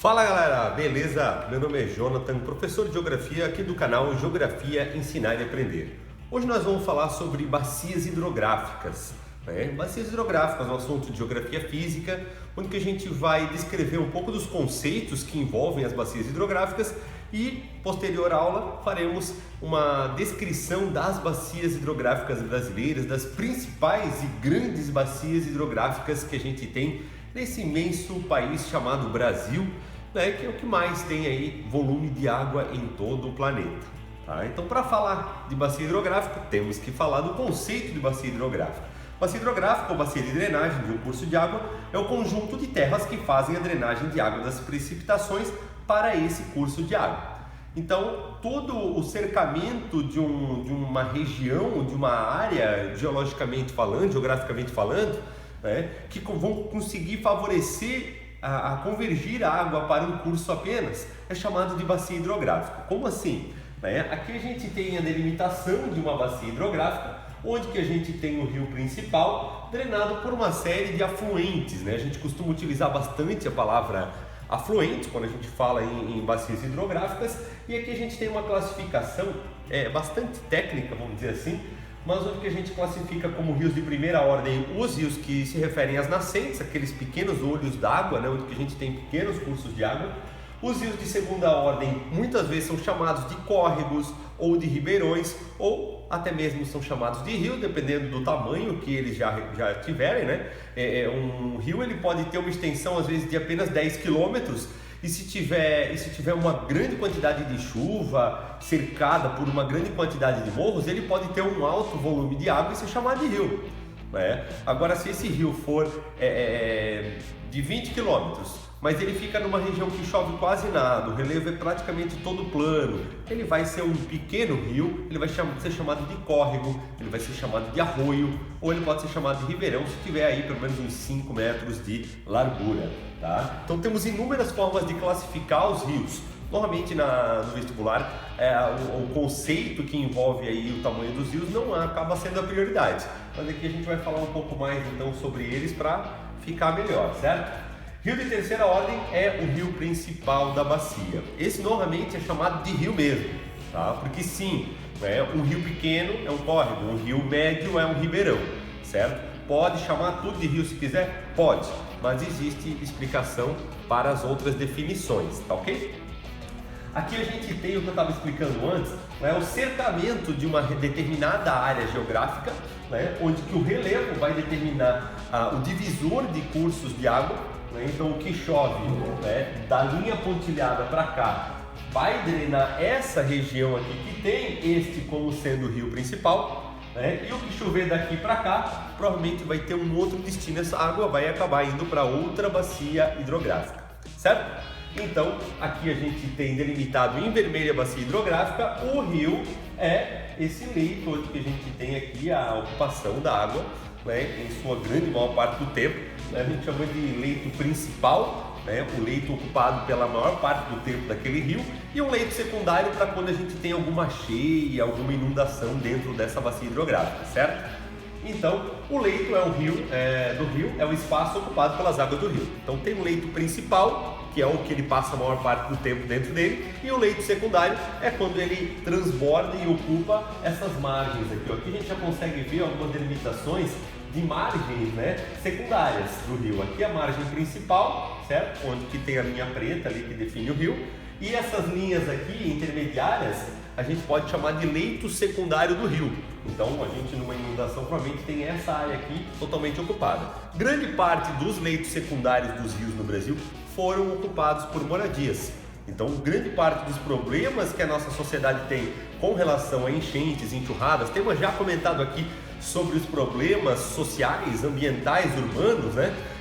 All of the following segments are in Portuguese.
Fala galera, beleza? Meu nome é Jonathan, professor de Geografia aqui do canal Geografia Ensinar e Aprender. Hoje nós vamos falar sobre bacias hidrográficas. Bacias hidrográficas é um assunto de Geografia Física, onde que a gente vai descrever um pouco dos conceitos que envolvem as bacias hidrográficas e, posterior aula, faremos uma descrição das bacias hidrográficas brasileiras, das principais e grandes bacias hidrográficas que a gente tem nesse imenso país chamado Brasil, que é o que mais tem aí volume de água em todo o planeta. Tá? Então, para falar de bacia hidrográfica, temos que falar do conceito de bacia hidrográfica. Bacia hidrográfica ou bacia de drenagem de um curso de água é o conjunto de terras que fazem a drenagem de água das precipitações para esse curso de água. Então, todo o cercamento de uma região, de uma área, geologicamente falando, geograficamente falando, que vão conseguir favorecer a convergir a água para um curso apenas, é chamado de bacia hidrográfica. Como assim? Aqui a gente tem a delimitação de uma bacia hidrográfica, onde que a gente tem o rio principal drenado por uma série de afluentes. A gente costuma utilizar bastante a palavra afluentes quando a gente fala em bacias hidrográficas, e aqui a gente tem uma classificação bastante técnica, vamos dizer assim, mas onde que a gente classifica como rios de primeira ordem os rios que se referem às nascentes, aqueles pequenos olhos d'água, onde que a gente tem pequenos cursos de água. Os rios de segunda ordem muitas vezes são chamados de córregos ou de ribeirões, ou até mesmo são chamados de rio, dependendo do tamanho que eles já tiverem. Um rio ele pode ter uma extensão às vezes de apenas 10 quilômetros, e se tiver uma grande quantidade de chuva, cercada por uma grande quantidade de morros, ele pode ter um alto volume de água e ser chamado de rio. Agora, se esse rio for de 20 quilômetros, mas ele fica numa região que chove quase nada, o relevo é praticamente todo plano, ele vai ser um pequeno rio, ele vai ser chamado de córrego, ele vai ser chamado de arroio, ou ele pode ser chamado de ribeirão se tiver aí pelo menos uns 5 metros de largura. Tá? Então temos inúmeras formas de classificar os rios. Normalmente no vestibular, o conceito que envolve aí o tamanho dos rios não acaba sendo a prioridade, mas aqui a gente vai falar um pouco mais então sobre eles para ficar melhor, certo? Rio de terceira ordem é o rio principal da bacia. Esse normalmente é chamado de rio mesmo, tá? Porque sim, um rio pequeno é um córrego, um rio médio é um ribeirão, certo? Pode chamar tudo de rio se quiser? Pode, mas existe explicação para as outras definições, tá ok? Aqui a gente tem o que eu estava explicando antes, o cercamento de uma determinada área geográfica, onde que o relevo vai determinar o divisor de cursos de água. Então o que chove da linha pontilhada para cá vai drenar essa região aqui que tem este como sendo o rio principal, e o que chover daqui para cá provavelmente vai ter um outro destino, essa água vai acabar indo para outra bacia hidrográfica, certo? Então aqui a gente tem delimitado em vermelho a bacia hidrográfica, o rio é esse leito onde que a gente tem aqui a ocupação da água, em sua grande maior parte do tempo. A gente chama de leito principal, o leito ocupado pela maior parte do tempo daquele rio, e um leito secundário para quando a gente tem alguma cheia, alguma inundação dentro dessa bacia hidrográfica, certo? Então, o leito do rio é o espaço ocupado pelas águas do rio. Então tem o leito principal, que é o que ele passa a maior parte do tempo dentro dele, e o leito secundário é quando ele transborda e ocupa essas margens aqui. Aqui a gente já consegue ver algumas delimitações de margens secundárias do rio. Aqui é a margem principal, certo? Onde que tem a linha preta ali que define o rio, e essas linhas aqui intermediárias a gente pode chamar de leito secundário do rio. Então a gente numa inundação provavelmente tem essa área aqui totalmente ocupada. Grande parte dos leitos secundários dos rios no Brasil foram ocupados por moradias. Então, grande parte dos problemas que a nossa sociedade tem com relação a enchentes, enxurradas, temos já comentado aqui sobre os problemas sociais, ambientais, urbanos,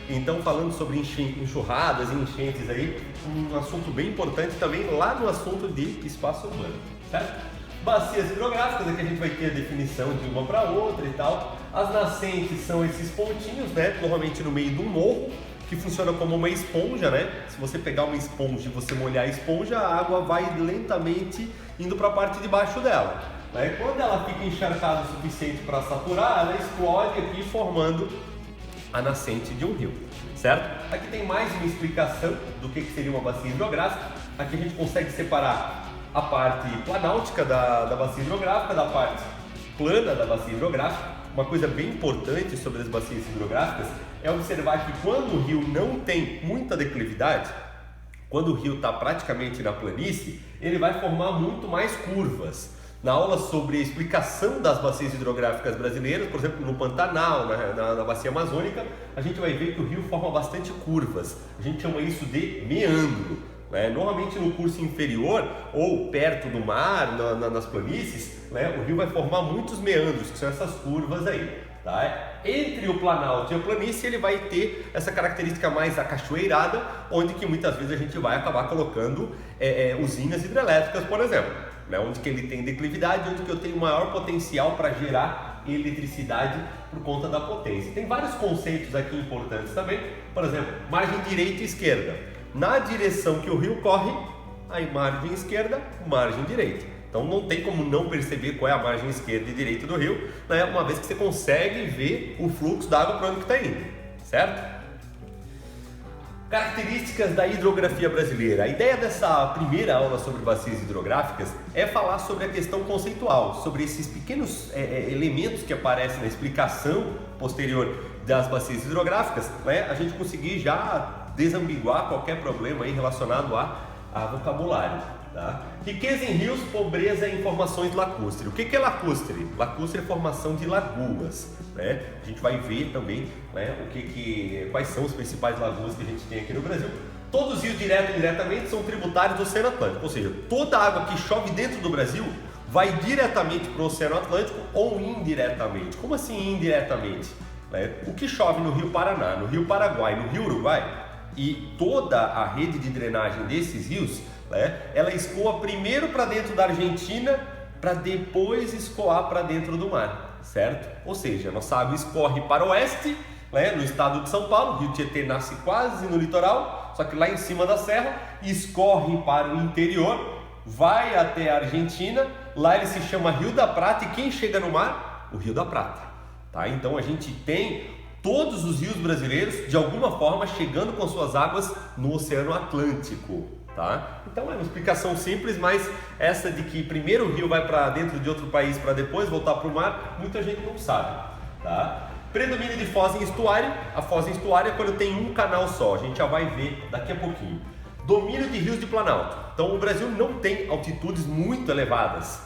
Então, falando sobre enxurradas e enchentes aí, um assunto bem importante também lá no assunto de espaço urbano, certo? Bacias hidrográficas, aqui a gente vai ter a definição de uma para outra e tal. As nascentes são esses pontinhos, normalmente no meio de um morro, que funciona como uma esponja, Se você pegar uma esponja e você molhar a esponja, a água vai lentamente indo para a parte de baixo dela. Quando ela fica encharcada o suficiente para saturar, ela explode aqui formando a nascente de um rio, certo? Aqui tem mais uma explicação do que seria uma bacia hidrográfica. Aqui a gente consegue separar a parte planáutica da bacia hidrográfica da parte plana da bacia hidrográfica. Uma coisa bem importante sobre as bacias hidrográficas é observar que quando o rio não tem muita declividade, quando o rio está praticamente na planície, ele vai formar muito mais curvas. Na aula sobre a explicação das bacias hidrográficas brasileiras, por exemplo, no Pantanal, na bacia amazônica, a gente vai ver que o rio forma bastante curvas. A gente chama isso de meandro. Normalmente no curso inferior ou perto do mar, nas planícies, o rio vai formar muitos meandros, que são essas curvas aí. Tá? Entre o planalto e a planície ele vai ter essa característica mais acachoeirada, onde que muitas vezes a gente vai acabar colocando usinas hidrelétricas, por exemplo, onde que ele tem declividade, onde que eu tenho maior potencial para gerar eletricidade por conta da potência. Tem vários conceitos aqui importantes também, por exemplo, margem direita e esquerda. Na direção que o rio corre, a margem esquerda, margem direita. Então não tem como não perceber qual é a margem esquerda e direita do rio, uma vez que você consegue ver o fluxo da água para onde está indo, certo? Características da hidrografia brasileira. A ideia dessa primeira aula sobre bacias hidrográficas é falar sobre a questão conceitual, sobre esses pequenos elementos que aparecem na explicação posterior das bacias hidrográficas, a gente conseguir já desambiguar qualquer problema aí relacionado a vocabulário. Tá? Riqueza em rios, pobreza em formações lacustres. O que é lacustre? Lacustre é formação de lagoas. A gente vai ver também quais são os principais lagoas que a gente tem aqui no Brasil. Todos os rios, direto e indiretamente, são tributários do Oceano Atlântico, ou seja, toda a água que chove dentro do Brasil vai diretamente para o Oceano Atlântico ou indiretamente. Como assim indiretamente? O que chove no Rio Paraná, no Rio Paraguai, no Rio Uruguai e toda a rede de drenagem desses rios, ela escoa primeiro para dentro da Argentina para depois escoar para dentro do mar, certo? Ou seja, nossa água escorre para o oeste, no estado de São Paulo. O Rio Tietê nasce quase no litoral, só que lá em cima da serra, escorre para o interior, vai até a Argentina, lá ele se chama Rio da Prata. E quem chega no mar? O Rio da Prata. Tá? Então a gente tem todos os rios brasileiros de alguma forma chegando com suas águas no Oceano Atlântico. Tá? Então é uma explicação simples, mas essa de que primeiro o rio vai para dentro de outro país para depois voltar para o mar, muita gente não sabe. Tá? Predomínio de foz em estuário. A foz em estuário é quando tem um canal só, a gente já vai ver daqui a pouquinho. Domínio de rios de planalto. Então o Brasil não tem altitudes muito elevadas,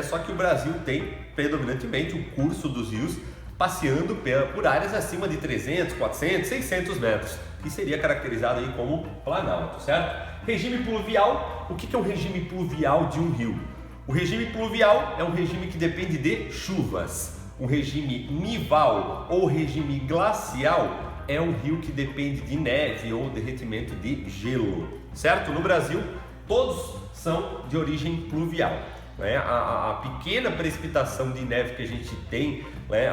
só que o Brasil tem predominantemente o curso dos rios passeando por áreas acima de 300, 400, 600 metros, que seria caracterizado aí como planalto, certo? Regime pluvial. O que é o regime pluvial de um rio? O regime pluvial é um regime que depende de chuvas. Um regime nival ou regime glacial é um rio que depende de neve ou derretimento de gelo, certo? No Brasil, todos são de origem pluvial. A pequena precipitação de neve que a gente tem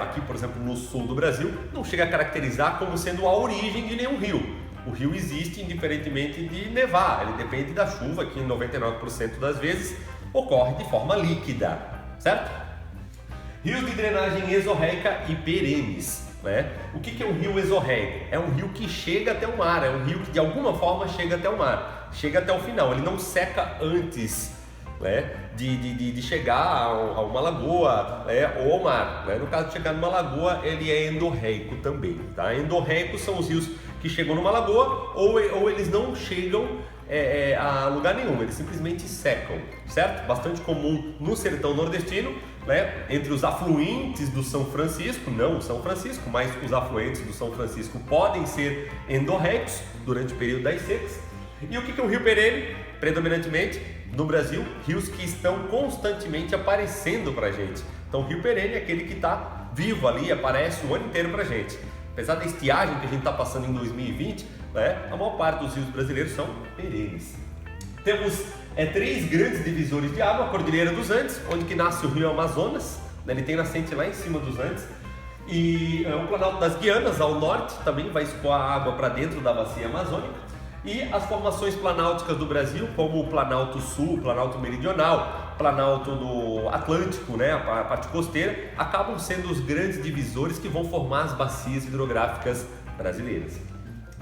aqui, por exemplo, no sul do Brasil, não chega a caracterizar como sendo a origem de nenhum rio. O rio existe indiferentemente de nevar, ele depende da chuva, que em 99% das vezes ocorre de forma líquida, certo? Rios de drenagem exorreica e perenes. O que é um rio exorreico? É um rio que chega até o mar, é um rio que de alguma forma chega até o mar, chega até o final, ele não seca antes de chegar a uma lagoa ou ao mar. No caso de chegar numa lagoa, ele é endorreico também. Tá? Endorreicos são os rios que chegam numa lagoa ou eles não chegam a lugar nenhum, eles simplesmente secam, certo? Bastante comum no sertão nordestino, entre os afluentes do São Francisco, não o São Francisco, mas os afluentes do São Francisco podem ser endorreicos durante o período das secas. E o que é um rio perene? Predominantemente no Brasil, rios que estão constantemente aparecendo para a gente. Então o rio perene é aquele que está vivo ali, aparece o ano inteiro para a gente. Apesar da estiagem que a gente está passando em 2020, a maior parte dos rios brasileiros são perenes. Temos 3 grandes divisores de água: a Cordilheira dos Andes, onde que nasce o rio Amazonas, ele tem nascente lá em cima dos Andes, e o Planalto das Guianas, ao norte, também vai escoar água para dentro da bacia amazônica. E as formações planáuticas do Brasil, como o Planalto Sul, o Planalto Meridional, Planalto do Atlântico, né, a parte costeira, acabam sendo os grandes divisores que vão formar as bacias hidrográficas brasileiras.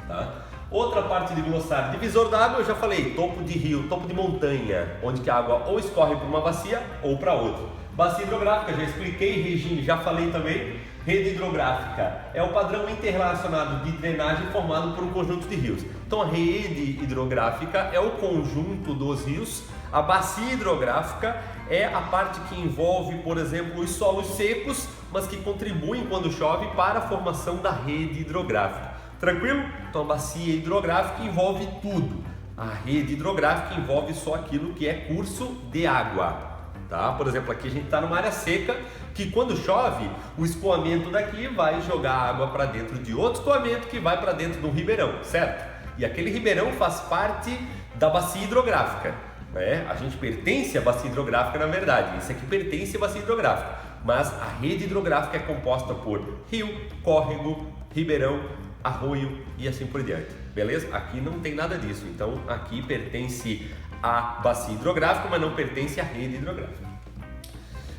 Tá? Outra parte de glossário, divisor da água, eu já falei, topo de rio, topo de montanha, onde que a água ou escorre para uma bacia ou para outra. Bacia hidrográfica, já expliquei, regime, já falei também. Rede hidrográfica é o padrão interrelacionado de drenagem formado por um conjunto de rios. Então a rede hidrográfica é o conjunto dos rios, a bacia hidrográfica é a parte que envolve, por exemplo, os solos secos, mas que contribuem quando chove para a formação da rede hidrográfica. Tranquilo? Então a bacia hidrográfica envolve tudo. A rede hidrográfica envolve só aquilo que é curso de água. Tá? Por exemplo, aqui a gente está numa área seca que quando chove, o escoamento daqui vai jogar água para dentro de outro escoamento que vai para dentro de um ribeirão, certo? E aquele ribeirão faz parte da bacia hidrográfica, né? A gente pertence à bacia hidrográfica na verdade, isso aqui pertence à bacia hidrográfica, mas a rede hidrográfica é composta por rio, córrego, ribeirão, arroio e assim por diante, beleza? Aqui não tem nada disso, então aqui pertence à bacia hidrográfica, mas não pertence à rede hidrográfica.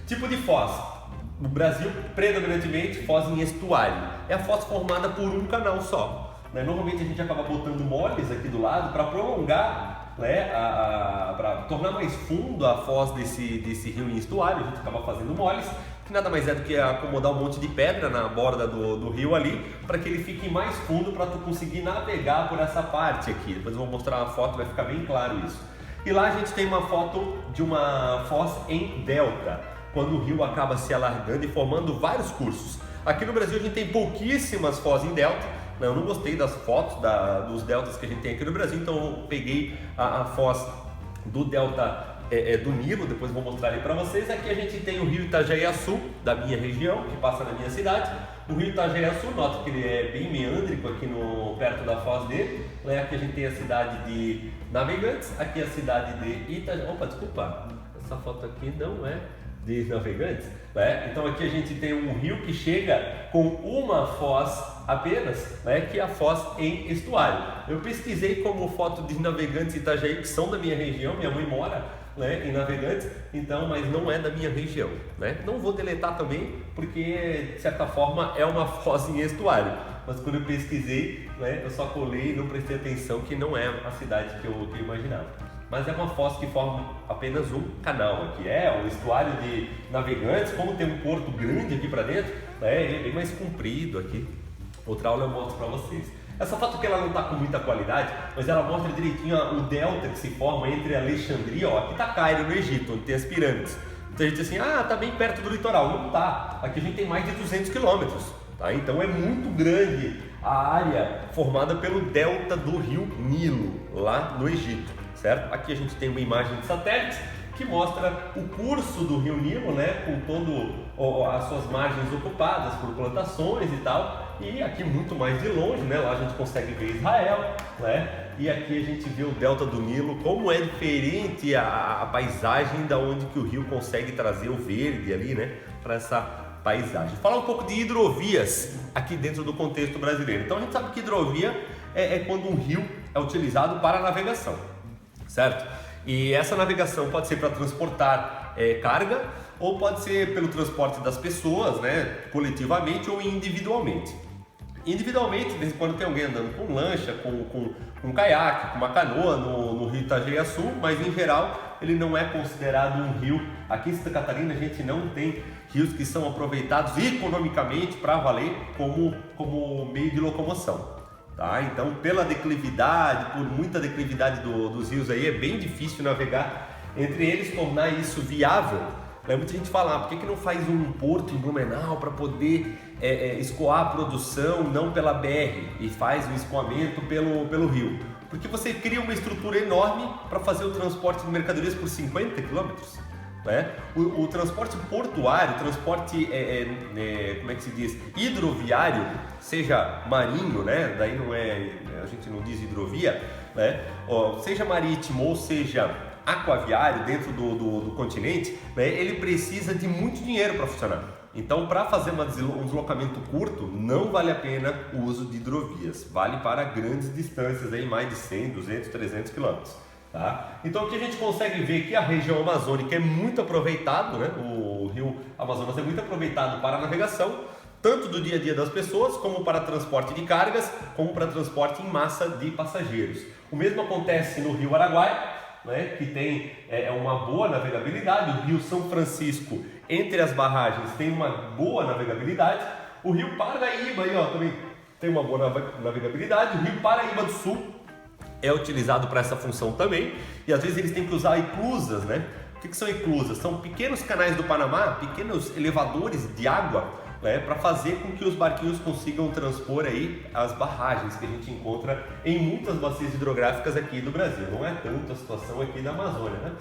Tipo de foz. No Brasil, predominantemente, foz em estuário. É a foz formada por um canal só. Né? Normalmente a gente acaba botando moles aqui do lado para prolongar, né? Para tornar mais fundo a foz desse rio em estuário. A gente acaba fazendo moles, que nada mais é do que acomodar um monte de pedra na borda do rio ali, para que ele fique mais fundo para tu conseguir navegar por essa parte aqui. Depois eu vou mostrar uma foto, vai ficar bem claro isso. E lá a gente tem uma foto de uma foz em delta, quando o rio acaba se alargando e formando vários cursos. Aqui no Brasil a gente tem pouquíssimas fozes em delta. Eu não gostei das fotos dos deltas que a gente tem aqui no Brasil, então eu peguei a foz do delta do Nilo, depois vou mostrar ali para vocês. Aqui a gente tem o rio Itajaiaçu, da minha região, que passa na minha cidade. O rio Itajaiaçu, nota que ele é bem meândrico aqui perto da foz dele. Aqui a gente tem a cidade de Navegantes, aqui a cidade de Itajaiaçu. Opa, desculpa, essa foto aqui não é de Navegantes, né? Então aqui a gente tem um rio que chega com uma foz apenas, né? Que é a foz em estuário. Eu pesquisei como foto de Navegantes e Itajaí, que são da minha região, minha mãe mora, né, em Navegantes, então, mas não é da minha região, né? Não vou deletar também, porque de certa forma é uma foz em estuário, mas quando eu pesquisei, né, eu só colei e não prestei atenção que não é a cidade que eu imaginava. Mas é uma foz que forma apenas um canal aqui, o estuário de Navegantes. Como tem um porto grande aqui para dentro, né, ele é bem mais comprido aqui. Outra aula eu mostro para vocês. Essa foto aqui ela não está com muita qualidade, mas ela mostra direitinho o delta que se forma entre Alexandria, aqui está Cairo no Egito, onde tem as pirâmides. Então a gente diz assim, está bem perto do litoral. Não está, aqui a gente tem mais de 200 quilômetros, tá? Então é muito grande a área formada pelo delta do rio Nilo, lá no Egito. Certo? Aqui a gente tem uma imagem de satélite que mostra o curso do rio Nilo, né, com todas as suas margens ocupadas por plantações e tal. E aqui muito mais de longe, né, lá a gente consegue ver Israel, né? E aqui a gente vê o delta do Nilo, como é diferente a paisagem da onde que o rio consegue trazer o verde ali, né, para essa paisagem. Falar um pouco de hidrovias aqui dentro do contexto brasileiro. Então a gente sabe que hidrovia é quando um rio é utilizado para a navegação. Certo? E essa navegação pode ser para transportar carga ou pode ser pelo transporte das pessoas, né, coletivamente ou individualmente. Individualmente, de vez em quando tem alguém andando com lancha, com um caiaque, com uma canoa no rio Itajaiaçu, mas em geral ele não é considerado um rio. Aqui em Santa Catarina a gente não tem rios que são aproveitados economicamente para valer como meio de locomoção. Tá? Então, pela declividade, por muita declividade dos rios aí, é bem difícil navegar entre eles, tornar isso viável. Muita gente fala, por que não faz um porto em Blumenau para poder escoar a produção não pela BR e faz o escoamento pelo rio? Porque você cria uma estrutura enorme para fazer o transporte de mercadorias por 50 quilômetros. Né? O transporte portuário, o transporte, como é que se diz, hidroviário, seja marinho, né? Daí não a gente não diz hidrovia, né? Seja marítimo ou seja aquaviário dentro do continente, né? Ele precisa de muito dinheiro para funcionar. Então, para fazer um deslocamento curto, não vale a pena o uso de hidrovias, vale para grandes distâncias, aí, mais de 100, 200, 300 quilômetros. Tá? Então aqui a gente consegue ver que a região amazônica é muito aproveitado, né? O rio Amazonas é muito aproveitado para a navegação, tanto do dia a dia das pessoas, como para transporte de cargas, como para transporte em massa de passageiros. O mesmo acontece no rio Araguaia, né? Que tem uma boa navegabilidade. O rio São Francisco, entre as barragens, tem uma boa navegabilidade. O rio Paraíba aí, ó, também tem uma boa navegabilidade. O rio Paraíba do Sul é utilizado para essa função também, e às vezes eles têm que usar eclusas, né? O que são eclusas? São pequenos canais do Panamá, pequenos elevadores de água, né? Para fazer com que os barquinhos consigam transpor aí as barragens que a gente encontra em muitas bacias hidrográficas aqui do Brasil. Não é tanto a situação aqui da Amazônia, né?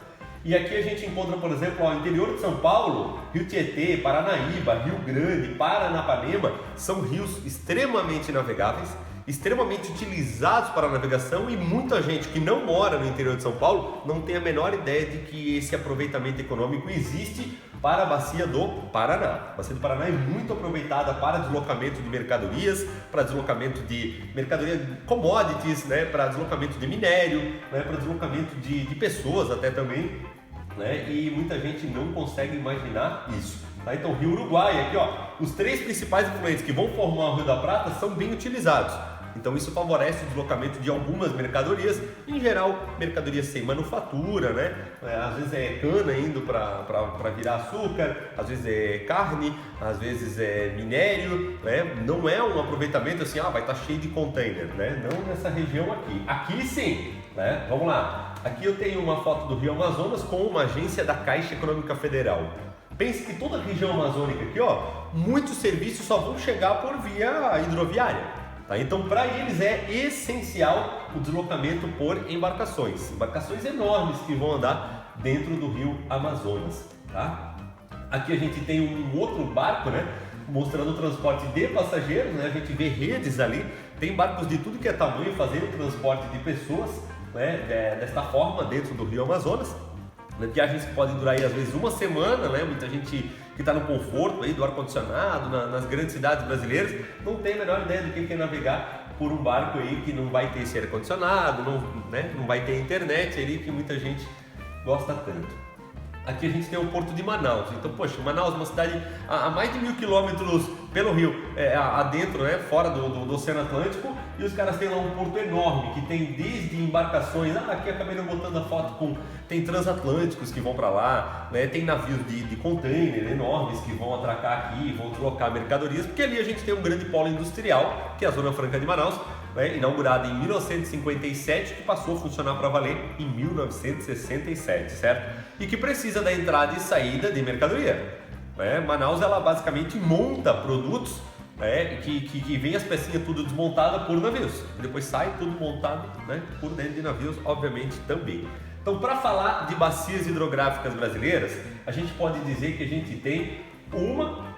E aqui a gente encontra, por exemplo, o interior de São Paulo, Rio Tietê, Paranaíba, Rio Grande, Paranapanema, são rios extremamente navegáveis, extremamente utilizados para a navegação, e muita gente que não mora no interior de São Paulo não tem a menor ideia de que esse aproveitamento econômico existe para a bacia do Paraná. A bacia do Paraná é muito aproveitada para deslocamento de mercadorias, para deslocamento de mercadoria, commodities, né, para deslocamento de minério, né, para deslocamento de pessoas até também, né, e muita gente não consegue imaginar isso. Tá? Então, Rio Uruguai, aqui ó, os 3 principais efluentes que vão formar o Rio da Prata são bem utilizados. Então isso favorece o deslocamento de algumas mercadorias, em geral mercadorias sem manufatura, né? Às vezes é cana indo para virar açúcar, às vezes é carne, às vezes é minério, né? Não é um aproveitamento assim, vai estar cheio de container, né? Não nessa região aqui. Aqui sim, né? Vamos lá. Aqui eu tenho uma foto do Rio Amazonas com uma agência da Caixa Econômica Federal. Pense que toda a região amazônica aqui, ó, muitos serviços só vão chegar por via hidroviária. Tá? Então, para eles é essencial o deslocamento por embarcações enormes que vão andar dentro do rio Amazonas. Tá? Aqui a gente tem um outro barco, né, mostrando o transporte de passageiros, né? A gente vê redes ali, tem barcos de tudo que é tamanho fazendo o transporte de pessoas, né, desta forma dentro do rio Amazonas. Viagens que podem durar aí, às vezes 1 semana, né? Muita gente que está no conforto aí do ar-condicionado, nas grandes cidades brasileiras, não tem a menor ideia do que é navegar por um barco aí que não vai ter esse ar-condicionado, não vai ter internet ali, que muita gente gosta tanto. Aqui a gente tem o Porto de Manaus. Então, poxa, Manaus é uma cidade a mais de 1000 quilômetros pelo rio, adentro, né, fora do Oceano Atlântico, e os caras têm lá um porto enorme, que tem desde embarcações, aqui acabei não botando a foto, tem transatlânticos que vão para lá, né, tem navios de container enormes que vão atracar aqui, vão deslocar mercadorias, porque ali a gente tem um grande polo industrial, que é a Zona Franca de Manaus, né, inaugurada em 1957, que passou a funcionar para valer em 1967, certo? E que precisa da entrada e saída de mercadoria. Manaus, ela basicamente monta produtos, que vem as pecinhas tudo desmontadas por navios, e depois sai tudo montado, né, por dentro de navios, obviamente, também. Então, para falar de bacias hidrográficas brasileiras, a gente pode dizer que a gente tem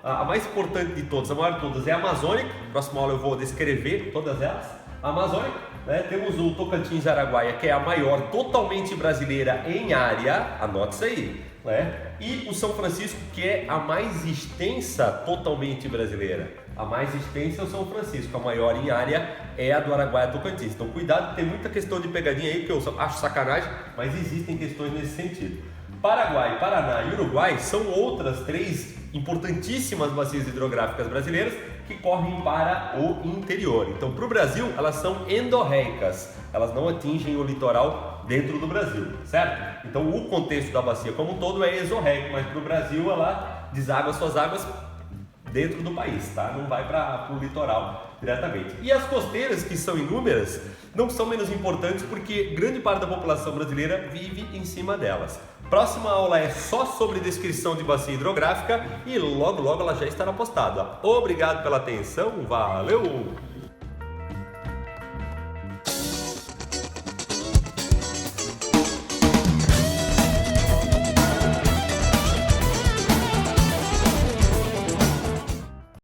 a mais importante de todas, a maior de todas é a Amazônica. Próxima aula eu vou descrever todas elas. A Amazônica, né? Temos o Tocantins Araguaia, que é a maior totalmente brasileira em área, anote isso aí, né? E o São Francisco, que é a mais extensa totalmente brasileira. A mais extensa é o São Francisco, a maior em área é a do Araguaia Tocantins. Então cuidado, tem muita questão de pegadinha aí que eu acho sacanagem, mas existem questões nesse sentido. Paraguai, Paraná e Uruguai são outras 3 importantíssimas bacias hidrográficas brasileiras que correm para o interior. Então, para o Brasil, elas são endorreicas, elas não atingem o litoral dentro do Brasil, certo? Então, o contexto da bacia como um todo é exorreico, mas para o Brasil ela deságua suas águas dentro do país, tá? Não vai para o litoral diretamente. E as costeiras, que são inúmeras, não são menos importantes porque grande parte da população brasileira vive em cima delas. Próxima aula é só sobre descrição de bacia hidrográfica e logo ela já estará postada. Obrigado pela atenção, valeu!